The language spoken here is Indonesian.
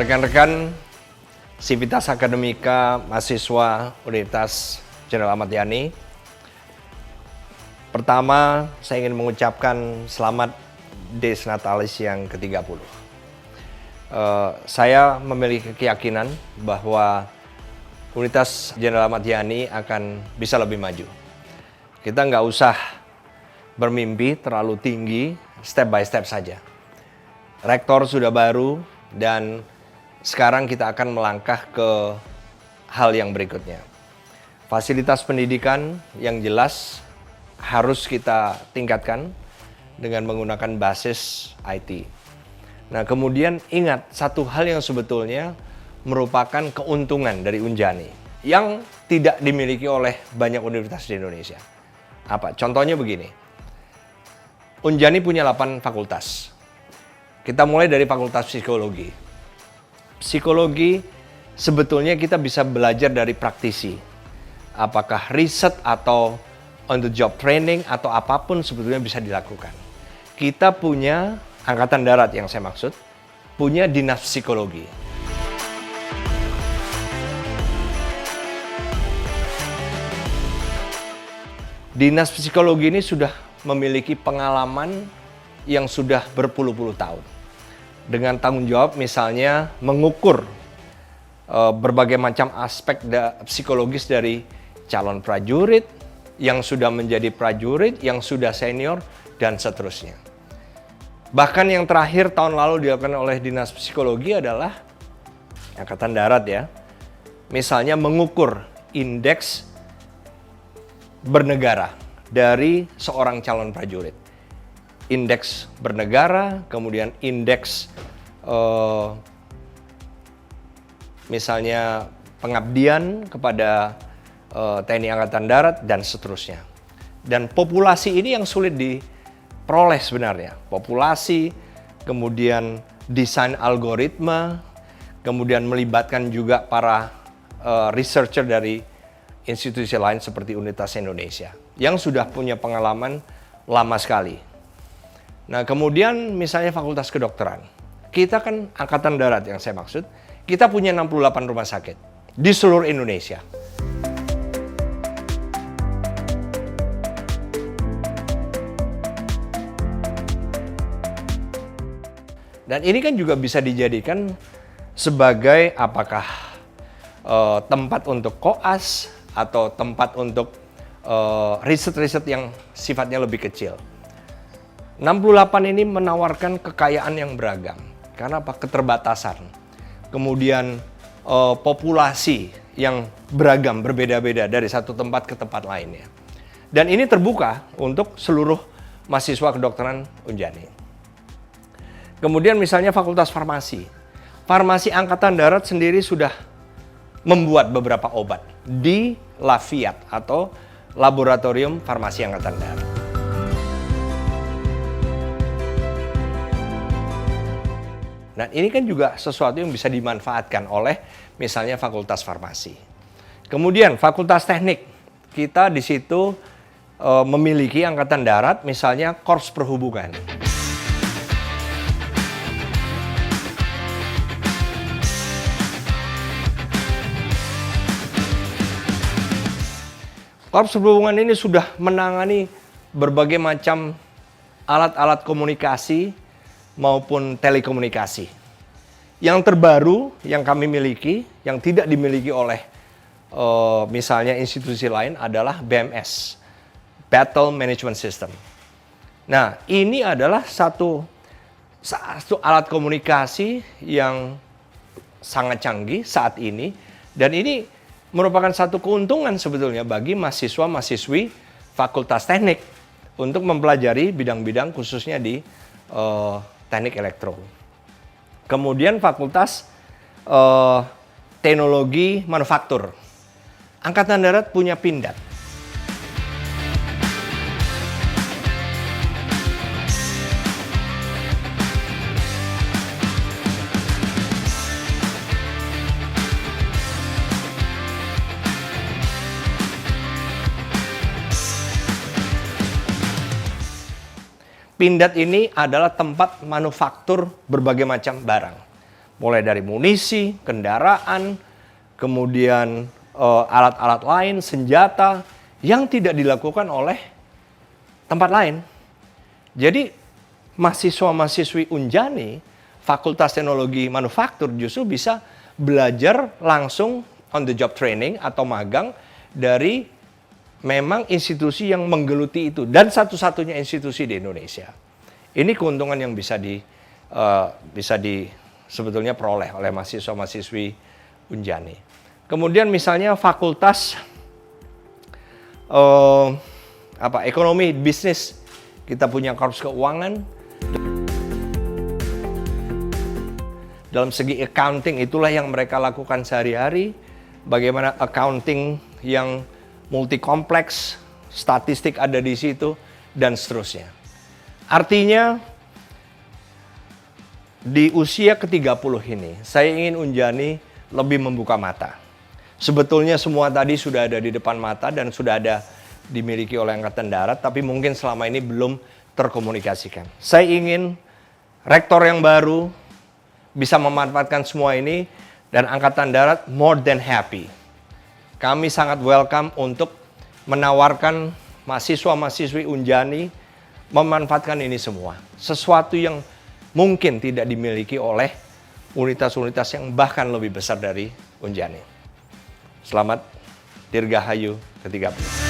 Rekan-rekan Sivitas Akademika mahasiswa Universitas Jenderal Ahmad Yani. Pertama, saya ingin mengucapkan selamat Des Natalis yang ke-30. Saya memiliki keyakinan bahwa Universitas Jenderal Ahmad Yani akan bisa lebih maju. Kita nggak usah bermimpi terlalu tinggi, step by step saja. Rektor sudah baru dan sekarang kita akan melangkah ke hal yang berikutnya. Fasilitas pendidikan yang jelas harus kita tingkatkan dengan menggunakan basis IT. Nah, kemudian ingat satu hal yang sebetulnya merupakan keuntungan dari Unjani yang tidak dimiliki oleh banyak universitas di Indonesia. Apa? Contohnya begini. Unjani punya 8 fakultas. Kita mulai dari Fakultas Psikologi. Psikologi sebetulnya kita bisa belajar dari praktisi. Apakah riset atau on the job training atau apapun sebetulnya bisa dilakukan. Kita punya Angkatan Darat yang saya maksud, punya Dinas Psikologi. Dinas Psikologi ini sudah memiliki pengalaman yang sudah berpuluh-puluh tahun. Dengan tanggung jawab misalnya mengukur berbagai macam aspek psikologis dari calon prajurit, yang sudah menjadi prajurit, yang sudah senior, dan seterusnya. Bahkan yang terakhir tahun lalu dilakukan oleh Dinas Psikologi adalah Angkatan Darat ya. Misalnya mengukur indeks bernegara dari seorang calon prajurit. Indeks bernegara, kemudian indeks misalnya pengabdian kepada TNI Angkatan Darat, dan seterusnya. Dan populasi ini yang sulit diperoleh sebenarnya. Populasi, kemudian desain algoritma, kemudian melibatkan juga para researcher dari institusi lain seperti Universitas Indonesia yang sudah punya pengalaman lama sekali. Nah, kemudian misalnya Fakultas Kedokteran. Kita kan Angkatan Darat yang saya maksud, kita punya 68 rumah sakit di seluruh Indonesia. Dan ini kan juga bisa dijadikan sebagai apakah tempat untuk koas atau tempat untuk riset-riset yang sifatnya lebih kecil. 68 ini menawarkan kekayaan yang beragam. Karena apa? Keterbatasan. Kemudian populasi yang beragam, berbeda-beda dari satu tempat ke tempat lainnya. Dan ini terbuka untuk seluruh mahasiswa kedokteran Unjani. Kemudian misalnya Fakultas Farmasi. Farmasi Angkatan Darat sendiri sudah membuat beberapa obat di Lafiat atau Laboratorium Farmasi Angkatan Darat. Nah, ini kan juga sesuatu yang bisa dimanfaatkan oleh misalnya Fakultas Farmasi. Kemudian Fakultas Teknik, kita di situ memiliki Angkatan Darat misalnya Korps Perhubungan. Korps Perhubungan ini sudah menangani berbagai macam alat-alat komunikasi maupun telekomunikasi. Yang terbaru yang kami miliki, yang tidak dimiliki oleh misalnya institusi lain adalah BMS, Battle Management System. Nah, ini adalah satu alat komunikasi yang sangat canggih saat ini, dan ini merupakan satu keuntungan sebetulnya bagi mahasiswa-mahasiswi Fakultas Teknik untuk mempelajari bidang-bidang khususnya di teknik elektro. Kemudian Fakultas Teknologi Manufaktur. Angkatan Darat punya Pindad. Pindad ini adalah tempat manufaktur berbagai macam barang. mulai dari munisi, kendaraan, kemudian alat-alat lain, senjata yang tidak dilakukan oleh tempat lain. Jadi mahasiswa-mahasiswi Unjani, Fakultas Teknologi Manufaktur justru bisa belajar langsung on the job training atau magang dari memang institusi yang menggeluti itu dan satu-satunya institusi di Indonesia. Ini keuntungan yang bisa sebetulnya peroleh oleh mahasiswa-mahasiswi Unjani. Kemudian misalnya fakultas ekonomi bisnis, kita punya korps keuangan. Dalam segi accounting itulah yang mereka lakukan sehari-hari. Bagaimana accounting yang multi kompleks, statistik ada di situ, dan seterusnya. Artinya, di usia ke-30 ini, saya ingin Unjani lebih membuka mata. Sebetulnya semua tadi sudah ada di depan mata dan sudah ada dimiliki oleh Angkatan Darat, tapi mungkin selama ini belum terkomunikasikan. Saya ingin rektor yang baru bisa memanfaatkan semua ini dan Angkatan Darat more than happy. Kami sangat welcome untuk menawarkan mahasiswa-mahasiswi Unjani memanfaatkan ini semua. Sesuatu yang mungkin tidak dimiliki oleh unitas-unitas yang bahkan lebih besar dari Unjani. Selamat Dirgahayu ke-30.